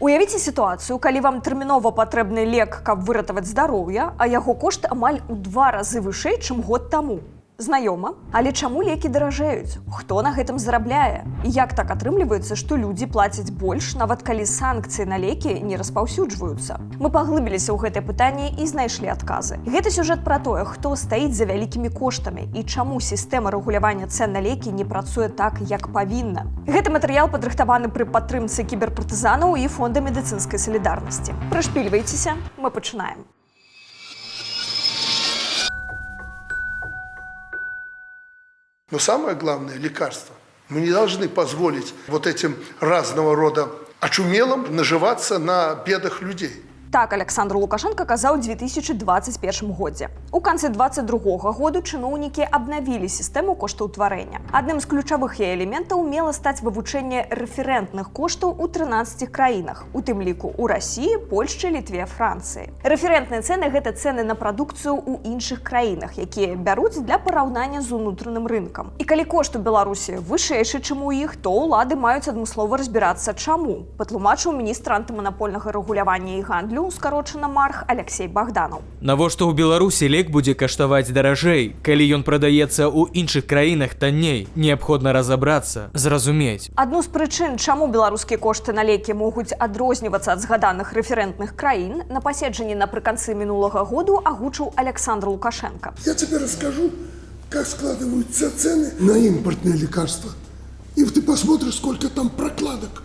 Уявіце сітуацыю, калі вам тэрмінова патрэбны лек, каб выратаваць здароўе, а яго кошт амаль у 2 разы вышэй, чым год таму. Знаёма? Але чаму лекі даражэюць? Хто на гэтым зарабляе? І як так атрымліваецца, што людзі плацяць больш, нават калі санкцыі на лекі не распаўсюджваюцца? Мы паглыбіліся ў гэтае пытанне і знайшлі адказы. Гэты сюжэт пра тое, хто стаіць за вялікімі коштамі і чаму сістэма рэгулявання цэн на лекі не працуе так, як павінна. Гэты матэрыял падрыхтаваны пры падтрымцы кіберпартызанаў і фонда медыцынскай салідарнасці. Прышпільвайцеся, мы пачынаем. Но самое главное – лекарство. Мы не должны позволить вот этим разного рода очумелым наживаться на бедах людей. Так Александр Лукашенко казаў у 2021 годзе. У канцы 2022 году чыноўнікі абнавілі сістэму коштаўтварэння. Адным з ключавых яе элементаў мела стаць вывучэнне рэферэнтных коштаў у 13 краінах, у тым ліку ў Расіі, Польшчы, Літве, Францыі. Рэферэнтныя цэны – гэта цэны на прадукцыю ў іншых краінах, якія бяруць для параўнання з унутраным рынкам. І калі кошт у Беларусі вышэйшы, чым у іх, то ўлады маюць адмыслова разбірацца чаму, патлумачыў міністр антыманапольнага рэгулявання і гандлю скарочана Марх Алексей Богданов. Навошта ў Беларусі лек будзе каштаваць даражэй, калі ён прадаецца ў іншых краінах танней? Неабходна разабрацца, зразумець. Адну з прычын, чаму беларускія кошты на лекі могуць адрознівацца ад згаданых рэферэнтных краін, на паседжанні напрыканцы мінулага году агучыў Александр Лукашенко. Я тебе расскажу, как складываются цены на импортные лекарства. И ты посмотришь, сколько там прокладок.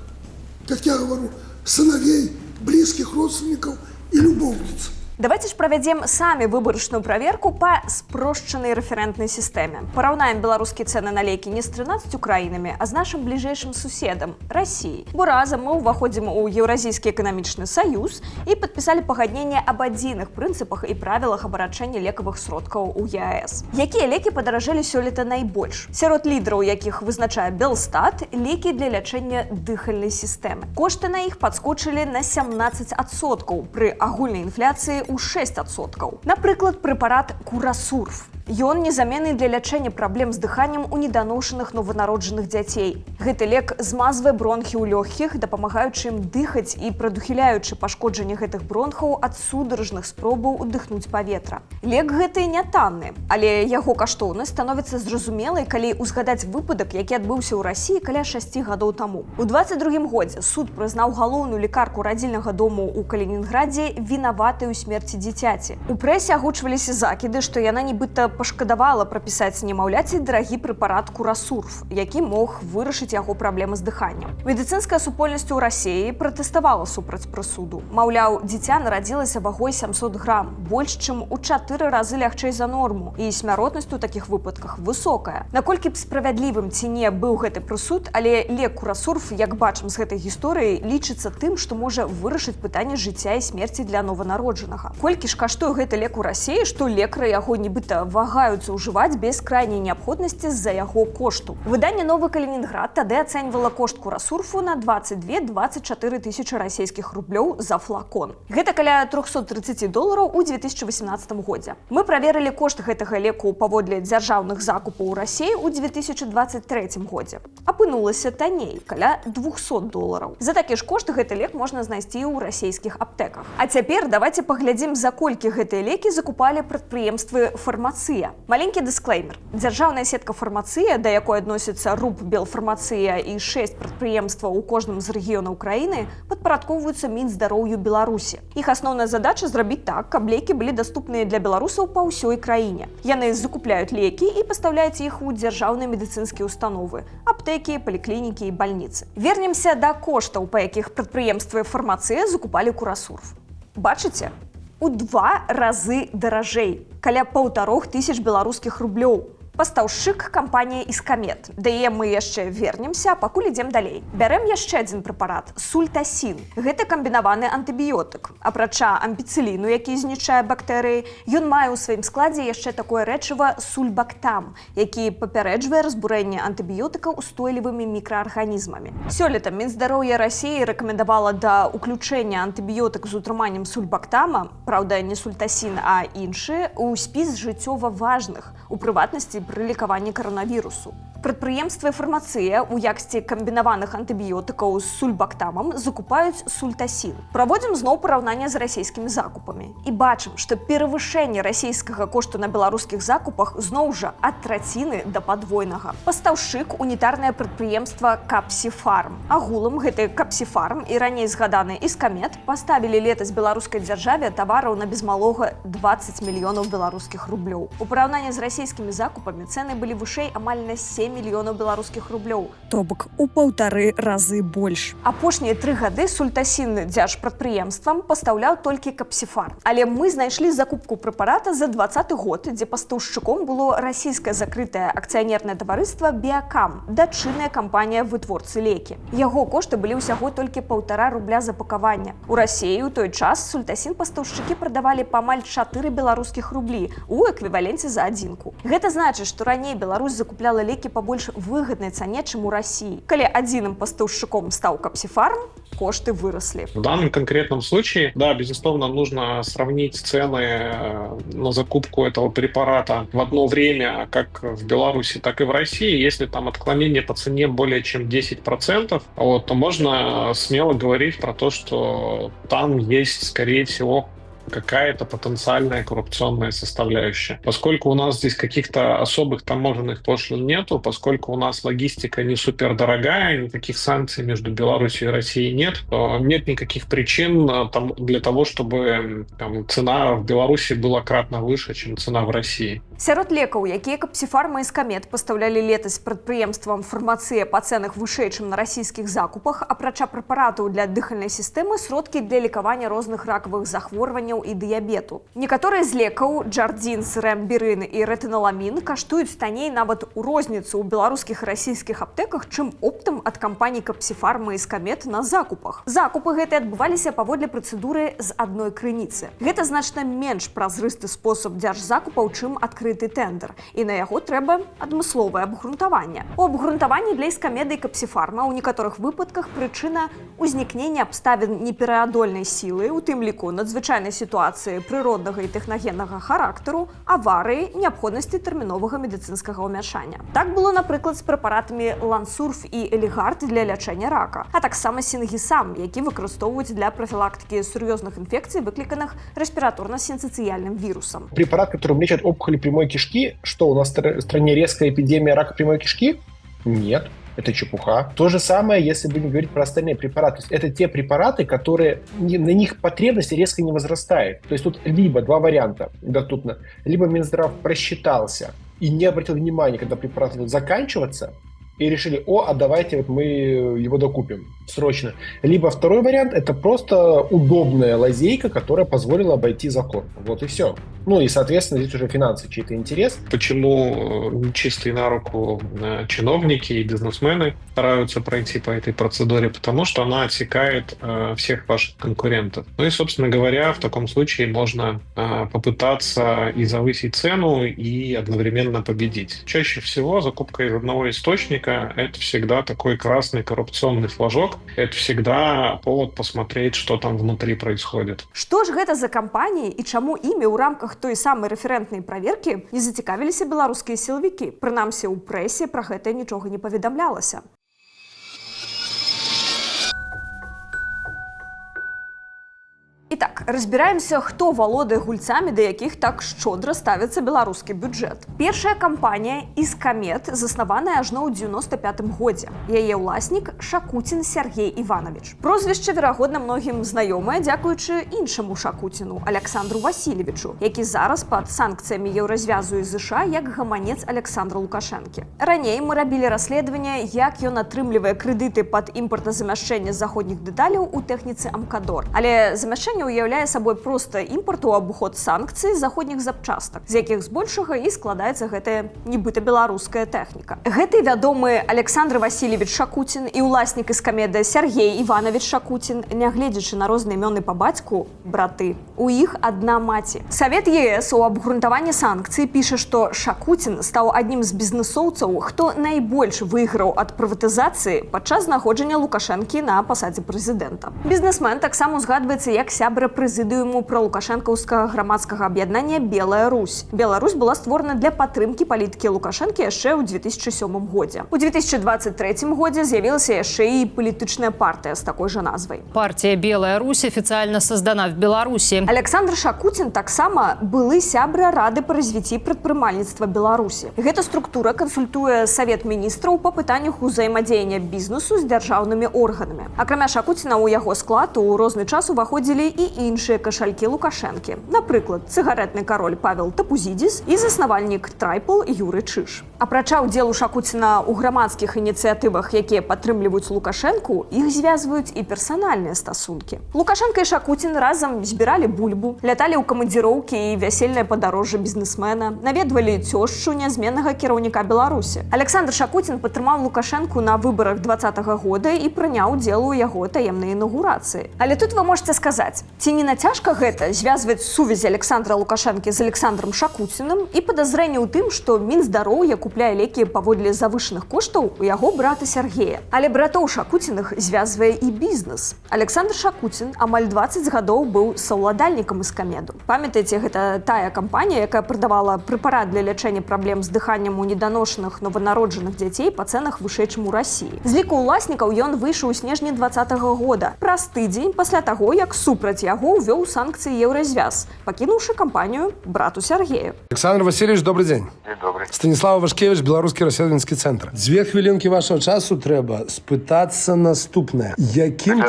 Как я говорю, сыновей, близких родственников и любовниц. Давайте ж правядзем самі выбарачную праверку па спрошчанай рэферэнтнай сістэме. Параўнаем беларускія цэны на лекі не з 13 краінамі, а з нашым бліжэйшым суседам – Расіяй. Бо разам мы ўваходзім у Еўразійскі эканамічны саюз і падпісалі пагадненне аб адзіных прынцыпах і правілах абарачэння лекавых сродкаў у ЕАЭС. Якія лекі падаражэлі сёлета найбольш? Сярод лідараў, якіх вызначае Белстат, лекі для лячэння дыхальнай сістэмы. Кошты на іх падскочылі на 17% пры агульнай інфляцыі у 6%. Напрыклад, прэпарат Курасурф. Ён незаменны для лячэння праблем з дыханнем у неданошаных нованароджаных дзяцей. Гэты лек змазвае бронхі ў лёгкіх, дапамагаючы ім дыхаць і прадухіляючы пашкоджанне гэтых бронхаў ад сударжных спробаў удыхнуць паветра. Лек гэты не танны, але яго каштоўнасць становіцца зразумелай, калі ўзгадаць выпадак, які адбыўся ў Расіі каля 6 гадоў таму. У 22 годзе суд прызнаў галоўную лекарку радзільнага дому ў Калінінградзе вінаватай у смерці дзіцяці. У прэсе агучваліся закіды, што яна нібыта пашкадавала прапісаць немаўляці дарагі прэпарат Курасурф, які мог вырашыць яго праблемы з дыханнем. Медыцынская супольнасць у Расіі пратэставала супраць прысуду. Маўляў, дзіця нарадзілася вагой 700 грам, больш чым у 4 разы лягчэй за норму, і смяротнасць у такіх выпадках высокая. Наколькі б справядлівым ці не быў гэты прысуд, але лек Курасурф, як бачым з гэтай гісторыі, лічыцца тым, што можа вырашыць пытанне жыцця і смерці для нованароджанага. Колькі ж каштуе гэты лек у Расіі, што лекары яго нібыта вагаюцца ўжываць без крайняй неабходнасці з-за яго кошту. Выданне «Новы Калінінград» тады ацэньвала кошт Курасурфу на 22-24 тысячы расійскіх рублёў за флакон. Гэта каля $330 у 2018 годзе. Мы праверылі кошт гэтага леку паводле дзяржаўных закупаў у Расіі ў 2023 годзе. Апынулася танней, каля $200. За такі ж кошт гэты лек можна знайсці ў расійскіх аптэках. А цяпер давайте паглядзім, за колькі гэтыя лекі закупалі прадпрыемствы фармацыя. Маленькі дысклеймер. Дзяржаўная сетка фармацыя, да якой адносіцца РУП Белфармацыя і 6 прадпрыемстваў у кожным з рэгіёнаў краіны, падпарадкоўваюцца Мінздароўю Беларусі. Іх асноўная задача зрабіць так, каб лекі былі даступныя для беларусаў па ўсёй краіне. Яны закупляюць лекі і пастаўляюць іх у дзяржаўныя медыцынскія установы, аптэкі, паліклінікі і бальніцы. Вернемся да коштаў, па якіх прадпрыемствы фармацыя закупалі Курасурф. Бачыце? У 2 разы даражэй, каля 1500 беларускіх рублёў. Пастаўшчык кампанія «Іскамет». Да яе мы яшчэ вернемся, пакуль ідзем далей. Бярэм яшчэ адзін прэпарат – сультасін. Гэта камбінаваны антыбіётык. Апрача ампіцыліну, які знішчае бактэрыі, ён мае ў сваім складзе яшчэ такое рэчыва сульбактам, які папярэджвае разбурэнне антыбіётыка устойлівымі мікраарганізмамі. Сёлета Мінздароўя Расіі рэкамендавала да ўключэння антыбіётык з утрыманнем сульбактама, праўда, не сультасін, а іншы, у спіс жыццёва важных, у прыватнасці пры лекаванні каранавірусу. Прадпрыемствы фармацыя ў якасці камбінаваных антыбіётыкаў з сульбактамам закупаюць сультасін. Праводзім зноў параўнанне з расійскімі закупамі. І бачым, што перавышэнне расійскага кошту на беларускіх закупах зноў жа ад траціны да падвойнага. Пастаўшчык унітарнае прадпрыемства Капсіфарм. Агулам гэты Капсіфарм і раней згаданы Іскамет паставілі летась беларускай дзяржаве тавараў на без малога 20 мільёнаў беларускіх рублёў. У параўнанні з расійскімі закупамі цэны былі вышэй амаль на 7 мільёнаў беларускіх рублёў. То бок у 1,5 разы больш. Апошнія 3 гады сультасін дзяржпрадпрыемствам пастаўляў толькі Капсіфарм. Але мы знайшлі закупку прэпарата за 2020 год, дзе пастаўшчыком было расійскае закрытае акцыянернае таварыства Біакам, дачынная кампанія вытворцы лекі. Яго кошты былі ўсяго толькі 1,5 рубля за пакаванне. У Расіі ў той час сультасін пастаўшчыкі прадавалі па амаль 4 беларускіх рублі у эквіваленце за адзінку. Гэта значыць, што раней Беларусь закупляла лекі па больш выгаднай цане, чым у Расіі. Калі адзіным пастаўшчыком стаў Капсіфарм, кошты выросли. В данном конкретном случае, да, безусловно, нужно сравнить цены на закупку этого препарата в одно время, как в Беларуси, так и в России. Если там отклонение по цене более чем 10%, то можно смело говорить про то, что там есть, скорее всего, какая-то потенциальная коррупционная составляющая. Поскольку у нас здесь каких-то особых таможенных пошлин нету, поскольку у нас логистика не супер дорогая, никаких санкций между Беларусью и Россией нет, то нет никаких причин для того, чтобы цена в Беларуси была кратно выше, чем цена в России. Сярод лекаў, якія Капсіфарм і Іскамет пастаўлялі летась прадпрыемствам фармацыя па цэнах вышэй, чым на расійскіх закупах, апрача прэпаратаў для дыхальнай сістэмы, сродкі для лекавання розных ракавых захворванняў і дыябету. Некаторыя з лекаў, Джардзінс, Рэмбірын і рэтыноламін, каштуюць танней нават у розніцу ў беларускіх і расійскіх аптэках, чым оптам ад кампаній Капсіфарм і Іскамет на закупах. Закупы гэтыя адбываліся паводле працэдуры з адной крыніцы. Гэта значна менш празрысты спосаб дзяржзакупаў, чым адкрыты тэндэр, і на яго трэба адмысловае абгрунтаванне. У абгрунтаванні для Іскамеда і Капсіфарма ў некаторых выпадках прычына ўзнікнення абставін непераадольнай сілы, у тым ліку надзвычайнай сітуацыі прыроднага і тэхнагеннага характару, аварыі, неабходнасці тэрміновага медыцынскага ўмяшання. Так было, напрыклад, з прэпаратамі Лансурф і Элігард для лячэння рака, а таксама Сінгісам, які выкарыстоўваюць для прафілактыкі сур'ёзных інфекцый, выкліканых рэспіраторна-синцыцыяльным вірусам. Препарат, который лечит опухоли прямой кишки, что у нас в стране резкая эпидемия рака прямой кишки? Нет. Это чепуха. То же самое, если будем говорить про остальные препараты. То есть это те препараты, которые на них потребность резко не возрастает. То есть тут либо два варианта доступно. Либо Минздрав просчитался и не обратил внимания, когда препарат будет заканчиваться, и решили, а давайте вот мы его докупим срочно. Либо второй вариант, это просто удобная лазейка, которая позволила обойти закон. Вот и все. Ну и, соответственно, здесь уже финансы, чей-то интерес. Почему нечистые на руку чиновники и бизнесмены стараются пройти по этой процедуре? Потому что она отсекает всех ваших конкурентов. Ну и, собственно говоря, в таком случае можно попытаться и завысить цену, и одновременно победить. Чаще всего закупка из одного источника – это всегда такой красный коррупционный флажок. Это всегда повод посмотреть, что там внутри происходит. Што ж гэта за кампаніі і чаму імі ў рамках той самай рэферэнтнай праверкі не зацікавіліся беларускія сілавікі? Прынамсі, у прэсе пра гэта нічога не паведамлялася. Итак, разбираемся, хто валодае гульцамі, да якіх так шчодра ставіцца беларускі бюджэт. Першая кампанія «Іскамет» заснаваная ажно ў 95-м годзе. Яе ўласнік Шакуцін Сергей Іванович. Прозвішча, верагодна, многім знаёмае, дзякуючы іншаму Шакуціну, Александру Васильевичу, які зараз пад санкцыямі Еўразвязу і ЗША як гаманец Александра Лукашэнкі. Раней мы рабілі расследаванне, як ён атрымлівае крэдыты пад імпартазамяшчэнне заходніх дэталяў у тэхніцы Амкадор. Але замяшчэнне уяўляе сабой проста імпарт у абход санкцый заходніх запчастак, з якіх збольшага і складаецца гэтая нібыта беларуская тэхніка. Гэты вядомы Александр Васильевич Шакуцін і ўласнік Іскамеда Сергей Іванович Шакуцін, нягледзячы на розныя імёны па бацьку, браты. У іх адна маці. Савет ЕС у абгрунтаванні санкцый піша, што Шакуцін стаў аднім з бізнэсоўцаў, хто найбольш выйграў ад прыватызацыі падчас знаходжання Лукашэнкі на пасадзе прэзідэнта. Бізнесмен таксама узгадваецца як сябар сябра прэзідыуму пралукашэнкаўскага грамадскага аб'яднання «Белая Русь». «Беларусь» была створана для падтрымкі палітыкі Лукашэнкі яшчэ ў 2007 годзе. У 2023 годзе з'явілася яшчэ і палітычная партыя з такой же назвай. Партия «Белая Русь» официально создана в Беларуси. Александр Шакутин таксама былы сябра Рады па развіцці прадпрымальніцтва Беларусі. Гэта структура кансультуе Савет міністраў па пытаннях узаемадзеяння бізнесу з дзяржаўнымі органамі. Акрамя Шакуціна ў яго склад у розны час уваходзілі і іншыя кашалькі Лукашэнкі. Напрыклад, цыгарэтны кароль Павел Тапузідзіс і заснавальнік Трайпл Юры Чыш. Апрача ўдзелу Шакуціна ў грамадскіх ініцыятывах, якія падтрымліваюць Лукашэнку, іх звязваюць і персанальныя стасункі. Лукашэнка і Шакутін разам збіралі бульбу, ляталі ў камандзіроўкі і вясельнае падарожжа бізнесмена, наведвалі цёшчу нязменнага кіраўніка Беларусі. Александр Шакутін падтрымаў Лукашэнку на выбарах 2020 года і прыняў удзел у яго таемнай інаўгурацыі. Але тут вы можете сказаць, ці не нацяжка гэта звязваць сувязі Александра Лукашэнкі з Александром Шакуціным і падазрэнне ў тым, што Мінздароўя купляе лекі паводле завышаных коштаў у яго брата Сергея. Але братоў Шакуціных звязвае і бізнес. Александр Шакутін амаль 20 гадоў быў саўладальнікам Іскамеду. Памятаеце, гэта тая кампанія, якая прадавала прэпарат для лячэння праблем з дыханнем у неданошаных нованароджаных дзяцей па цэнах вышэй, чым у Расіі. З ліку ўласнікаў ён выйшаў у снежні 2020 года, праз тыдзень пасля таго, як супраць яго ўвёў санкцыі Еўразвяз, пакінуўшы кампанію брату Сергею. Александр Васильевич, добрый день. День добрый. Станислав Вашкевич, Белорусский расследовательский центр. 2 хвилинки вашего часу треба спытаться наступное. Яким...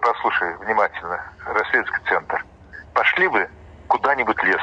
Послушай внимательно. Расследовательский центр. Пошли вы куда-нибудь в лес.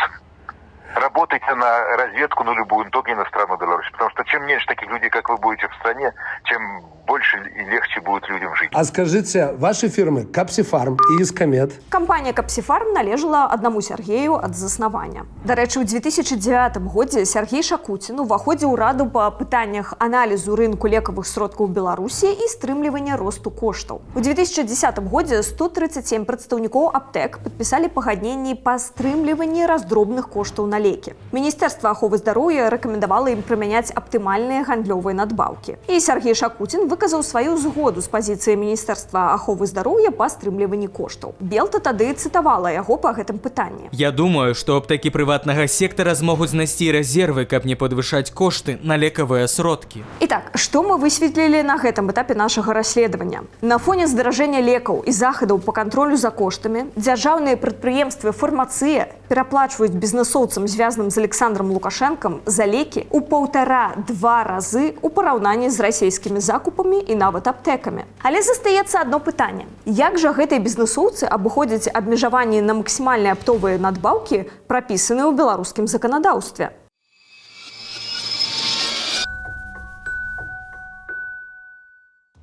Работайте на разведку, на любую, только иностранную Беларусь. Потому что чем меньше таких людей, как вы, будете в стране, чем больше и легче будет людям жить. А скажите, ваши фирмы Капсифарм и Искамед? Кампанія Капсифарм належала аднаму Сергею ад заснавання. Дарэчы, у 2009 годзе Сергей Шакутін уваходзіў у раду па пытаннях аналізу рынку лекавых сродкаў Беларусі і стрымлівання росту коштаў. У 2010 годзе 137 прадстаўнікоў аптэк падпісалі пагадненні па стрымліванні раздробных коштаў на лекі. Міністэрства аховы здароўя рэкамендавала ім прымяняць аптымальныя гандлёвыя надбаўкі. І Сергей Шакутін выказаў сваю згоду з пазіцыі Міністэрства аховы здароўя па стрымліванні коштаў. Белта тады цытавала яго па гэтым пытанні. Я думаю, што аптэкі прыватнага сектара змогуць знайсці рэзервы, каб не падвышаць кошты на лекавыя сродкі. Итак, што мы высветлілі на гэтым этапе нашага расследавання? На фоне здаражэння лекаў і захадаў па кантролю за коштамі дзяржаўныя прадпрыемствы фармацыя пераплачваюць бізнесоўцам, звязаным з Александром Лукашэнкам, за лекі ў 1,5-2 разы у параўнанні з расійскімі закупамі і нават аптэкамі. Але застаецца адно пытанне. Як жа гэтыя бізнесоўцы абыходзяць абмежаванні на максімальныя аптовыя надбаўкі, прапісаныя ў беларускім заканадаўстве?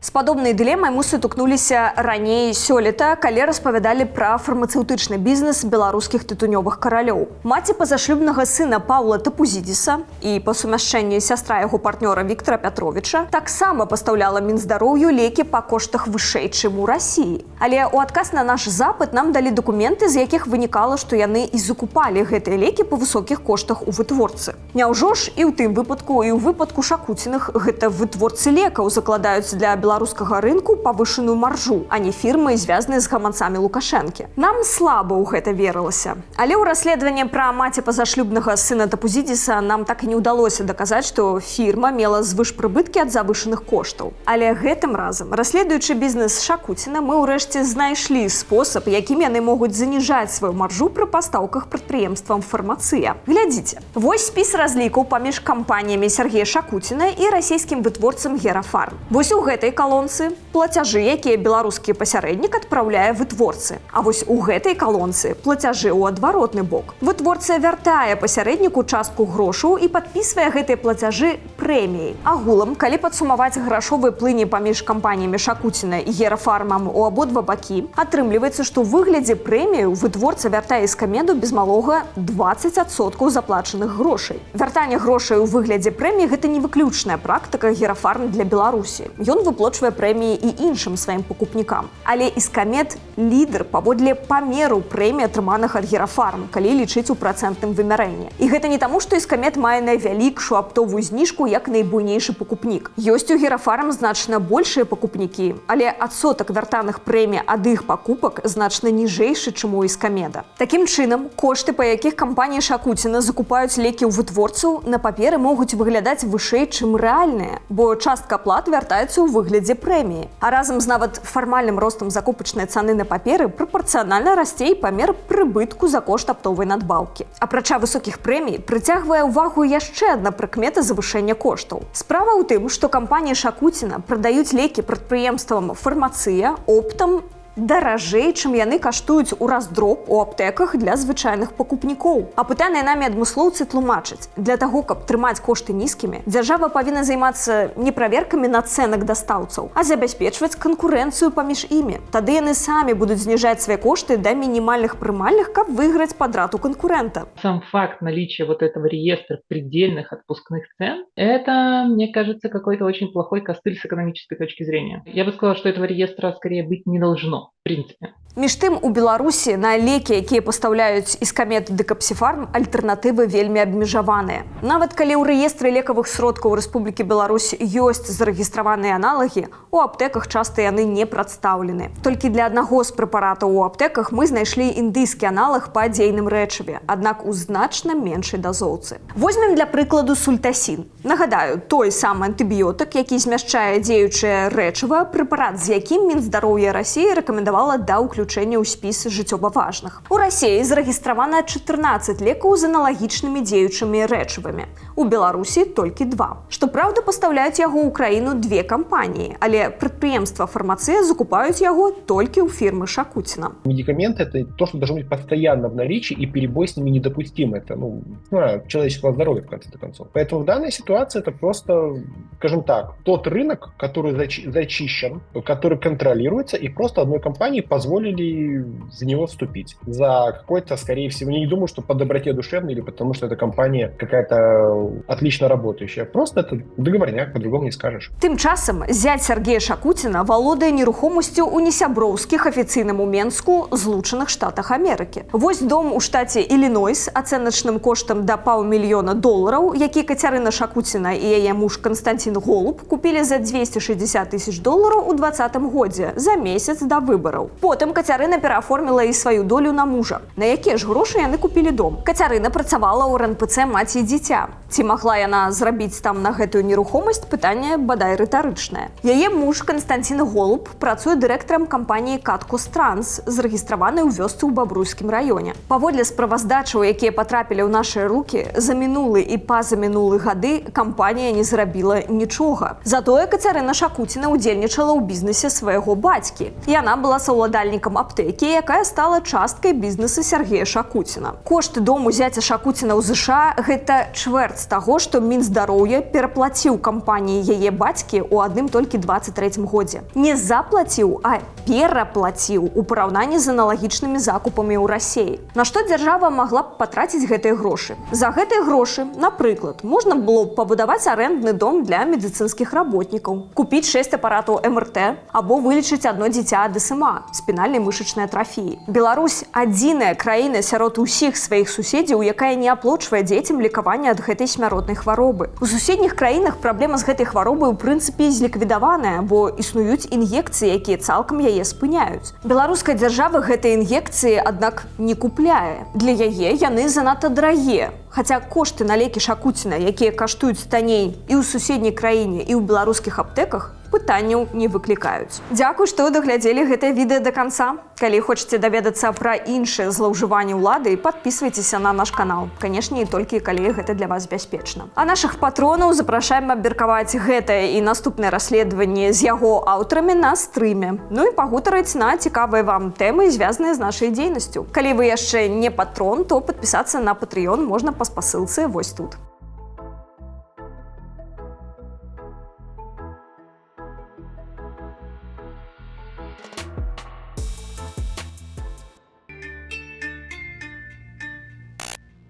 З падобнай дылемай мы сутыкнуліся раней сёлета, калі распавядалі пра фармацэўтычны бізнес беларускіх тытунёвых каралёў. Маці пазашлюбнага сына Паўла Тапузідзіса і па сумяшчэнні сястра яго партнёра Віктара Пятровіча таксама пастаўляла Мінздароўю лекі па коштах вышэй, чым у Расіі. Але ў адказ на наш запыт нам далі дакументы, з якіх вынікала, што яны і закупалі гэтыя лекі па высокіх коштах у вытворцы. Няўжо ж і ў тым выпадку, і ў выпадку Шакуціных гэта вытворцы лекаў закладаюць для беларускага рынку павышаную маржу, а не фірмы, звязаныя з гаманцамі Лукашэнкі. Нам слаба ў гэта верылася. Але ў расследаванні пра маці пазашлюбнага сына Тапузідзіса нам так і не ўдалося даказаць, што фірма мела звышпрыбыткі ад завышаных коштаў. Але гэтым разам, расследуючы бізнес Шакуціна, мы ўрэшце знайшлі спосаб, якім яны могуць заніжаць сваю маржу пры пастаўках прадпрыемствам фармацыя. Глядзіце. Вось спіс разлікаў паміж кампаніямі Сергея Шакуціна і расійскім вытворцам Герафарм. Вось у гэтай калонцы плацяжы, якія беларускі пасярэднік адпраўляе вытворцы. А вось у гэтай калонцы плацяжы ў адваротны бок. Вытворца вяртае пасярэдніку частку грошаў і падпісвае гэтыя плацяжы прэміяй. Агулам, калі падсумаваць грашовыя плыні паміж кампаніямі Шакуціна і Герафармам у абодва бакі, атрымліваецца, што ў выглядзе прэмію вытворца вяртае Іскамеду без малога 20% заплачаных грошай. Вяртанне грошай у выглядзе прэміі гэта не выключная практыка Герафарм для Беларусі. Ён выплачвае прэміі і іншым сваім пакупнікам. Але Іскамед лідар паводле памеру прэмій, атрыманых ад Герафарм, калі лічыць у працэнтным вымярэнні. І гэта не таму, што Іскамед мае найвялікшую аптовую зніжку, як як найбуйнейшы пакупнік. Ёсць у герафарм значна большыя пакупнікі, але адсотак вяртаных прэмій ад іх пакупак значна ніжэйшы, чым у Іскамеда. Такім чынам, кошты, па якіх кампаніі Шакуціна закупаюць лекі ў вытворцаў, на паперы могуць выглядаць вышэй, чым рэальныя, бо частка аплат вяртаецца ў выглядзе прэміі. А разам з нават фармальным ростам закупачнай цаны на паперы прапарцыянальна расце і памер прыбытку за кошт аптовай надбаўкі. Апрача высокіх прэмій, прыцягвае ўвагу яшчэ адна прыкмета завышэння коштаў. Справа ў тым, што кампаніі Шакуціна прадаюць лекі прадпрыемствам «Фармацыя» оптам даражэй, чым яны каштуюць у раздроб у аптэках для звычайных пакупнікоў. Апытаныя намі адмыслоўцы тлумачаць, для таго, каб трымаць кошты нізкімі, дзяржава павінна займацца не праверкамі нацэнак дастаўцаў, а забяспечваць канкурэнцыю паміж імі. Тады яны самі будуць зніжаць свае кошты да мінімальных прымальных, каб выйграць падрад у конкурента. Сам факт наличия вот этого реестра предельных отпускных цен, это, мне кажется, какой-то очень плохой костыль с экономической точки зрения. Я бы сказала, что этого реестра скорее быть не должно. В принципе. Між тым, у Беларусі на лекі, якія пастаўляюць Іскамед ды Капсіфарм, альтэрнатывы вельмі абмежаваныя. Нават калі ў рэестры лекавых сродкаў Рэспублікі Беларусь ёсць зарэгістраваныя аналагі, у аптэках часта яны не прадстаўлены. Толькі для аднаго з прэпаратаў у аптэках мы знайшлі індыйскі аналаг па дзейным рэчыве, аднак у значна меншай дазоўцы. Возьмем для прыкладу сультасін. Нагадаю, той самы антыбіётык, які змяшчае дзеючае рэчыва, прэпарат, з якім Мінздароўя Расіі рэкамендавала да ўключэння ў спіс жыццёва важных. У Расіі зарэгістравана 14 лекаў з аналагічнымі дзеючымі рэчывамі. У Беларусі толькі 2. Штопраўда, пастаўляюць яго ў краіну 2 кампаніі, але прадпрыемства «Фармацыя» закупаюць яго толькі ў фірмы Шакуціна. Медикаменты — это то, что должно быть постоянно в наличии, и перебой с ними недопустим. Это, человеческого здоровья, в конце концов. Поэтому в данной ситуации это просто, скажем так, тот рынок, который зачищен, который контролируется, и просто одной компании позволили за него вступить. За какой-то, скорее всего, не думаю, что по доброте душевной или потому, что эта компания какая-то отлично работающая. Просто это договорняк, по-другому не скажешь. Тым часам зять Сергея Шакуціна валодае нерухомасцю ў несяброўскіх афіцыйным у Менску, Злучаных Штатах Амерыкі. Вось дом у штаце Іллінойс ацэначным коштам да $500 000, які Кацярына Шакуціна і яе муж Константин Голуб купілі за $260 000 у 2020 годзе, за месяц да выбараў. Потым Кацярына перааформіла і сваю долю на мужа. На якія ж грошы яны купілі дом? Кацярына працавала ў РНПЦ «Маці і дзіця». Ці магла яна зрабіць там на гэтую нерухомасць? Пытанне бадай рытарычнае. Яе муж Константин Голуб працуе дырэктарам кампаніі «Каткус Транс», зарэгістраванай у вёсцы ў Бабруйскім раёне. Паводле справаздачаў, якія патрапілі ў нашыя рукі, за мінулы і пазамінулы гады кампанія не зрабіла нічога. Затое Кацярына Шакуціна ўдзельнічала ў бізнесе свайго бацькі. Яна была саўладальнікам аптэкі, якая стала часткай бізнеса Сергея Шакуціна. Кошты дому зяця Шакуціна ў ЗША – гэта чвэрць таго, што Мінздароўя пераплаціў кампаніі яе бацькі ў адным толькі 23 годзе. Не заплаціў, а пераплаціў у параўнанні з аналагічнымі закупамі ў Расіі. На што дзяржава магла б патраціць гэтыя грошы? За гэтыя грошы, напрыклад, можна было б пабудаваць арэндны дом для медыцынскіх работнікаў, купіць 6 апаратаў МРТ або вылечыць одно дзіця ад СМА, спінальнай мышачнай атрафіі. Беларусь – адзіная краіна сярод усіх сваіх суседзяў, якая не аплочвае дзецям лекаванне ад гэтай смяротнай хваробы. У суседніх краінах праблема з гэтай хваробай у прынцыпе зліквідаваная, бо існуюць ін'екцыі, якія цалкам яе спыняюць. Беларуская дзяржава гэтыя ін'екцыі, аднак, не купляе. Для яе яны занадта дарагія. Хаця кошты на лекі Шакуціна, якія каштуюць танней і ў суседняй краіне, і ў беларускіх аптэках, пытанняў не выклікаюць. Дзякуй, што даглядзелі гэтае відэа да канца. Калі хочаце даведацца пра іншыя злоўжыванні ўлады, падпісвайцеся на наш канал. Канешне, і толькі калі гэта для вас бяспечна. А нашых патронаў запрашаем абмеркаваць гэтае і наступнае расследаванне з яго аўтарамі на стрыме. Ну і пагутарыць на цікавыя вам тэмы, звязаныя з нашай дзейнасцю. Калі вы яшчэ не патрон, то падпісацца на Patreon можна па спасылцы вось тут.